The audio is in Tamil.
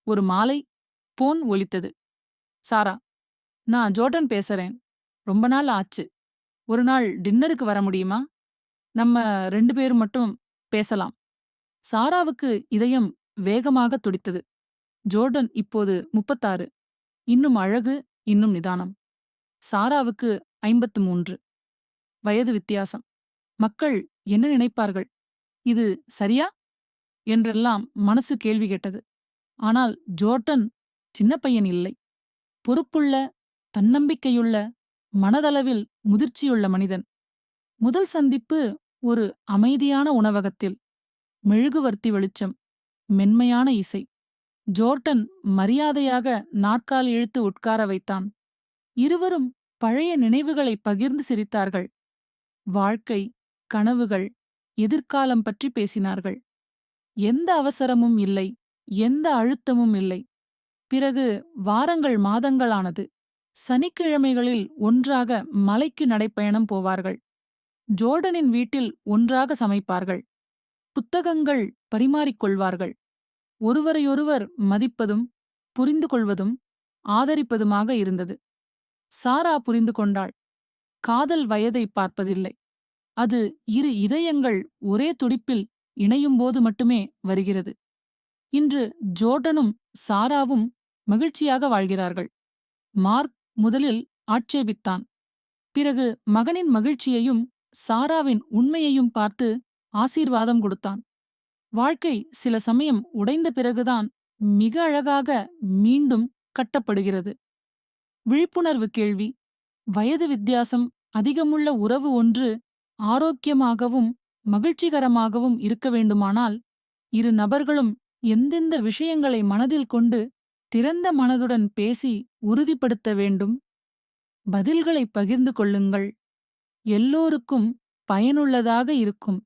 ஒரு மாலை போன் ஒலித்தது. சாரா, நான் ஜோர்டன் பேசுறேன். ரொம்ப நாள் ஆச்சு. ஒரு நாள் டின்னருக்கு வர முடியுமா? நம்ம 2 பேரும் மட்டும் பேசலாம். சாராவுக்கு இதயம் வேகமாக துடித்தது. ஜோர்டன் இப்போது 36. இன்னும் அழகு, இன்னும் நிதானம். சாராவுக்கு 53 வயது வித்தியாசம். மக்கள் என்ன நினைப்பார்கள்? இது சரியா? என்றெல்லாம் மனசு கேள்வி கேட்டது. ஆனால் ஜோர்டன் சின்ன பையன் இல்லை. பொறுப்புள்ள, தன்னம்பிக்கையுள்ள, மனதளவில் முதிர்ச்சியுள்ள மனிதன். முதல் சந்திப்பு ஒரு அமைதியான உணவகத்தில். மெழுகுவர்த்தி வெளிச்சம், மென்மையான இசை. ஜோர்டன் மரியாதையாக நாற்காலி இழுத்து உட்கார வைத்தான். இருவரும் பழைய நினைவுகளை பகிர்ந்து சிரித்தார்கள். வாழ்க்கை, கனவுகள், எதிர்காலம் பற்றி பேசினார்கள். எந்த அவசரமும் இல்லை, எந்த அழுத்தமும் இல்லை. பிறகு வாரங்கள் மாதங்களானது. சனிக்கிழமைகளில் ஒன்றாக மலைக்கு நடைப்பயணம் போவார்கள். ஜோர்டனின் வீட்டில் ஒன்றாக சமைப்பார்கள். புத்தகங்கள் பரிமாறிக்கொள்வார்கள். ஒருவரையொருவர் மதிப்பதும் புரிந்து கொள்வதும் ஆதரிப்பதுமாக இருந்தது. சாரா புரிந்து கொண்டாள். காதல் வயதை பார்ப்பதில்லை. அது இரு இதயங்கள் ஒரே துடிப்பில் இணையும்போது மட்டுமே வருகிறது. இன்று ஜோர்டனும் சாராவும் மகிழ்ச்சியாக வாழ்கிறார்கள். மார்க் முதலில் ஆட்சேபித்தான். பிறகு மகனின் மகிழ்ச்சியையும் சாராவின் உண்மையையும் பார்த்து ஆசீர்வாதம் கொடுத்தான். வாழ்க்கை சில சமயம் உடைந்த பிறகுதான் மிக அழகாக மீண்டும் கட்டப்படுகிறது. விழிப்புணர்வு கேள்வி. வயது வித்தியாசம் அதிகமுள்ள உறவு ஒன்று ஆரோக்கியமாகவும் மகிழ்ச்சிகரமாகவும் இருக்க வேண்டுமானால் இரு நபர்களும் எந்தெந்த விஷயங்களை மனதில் கொண்டு திறந்த மனதுடன் பேசி உறுதிப்படுத்த வேண்டும்? பதில்களை பகிர்ந்து கொள்ளுங்கள். எல்லோருக்கும் பயனுள்ளதாக இருக்கும்.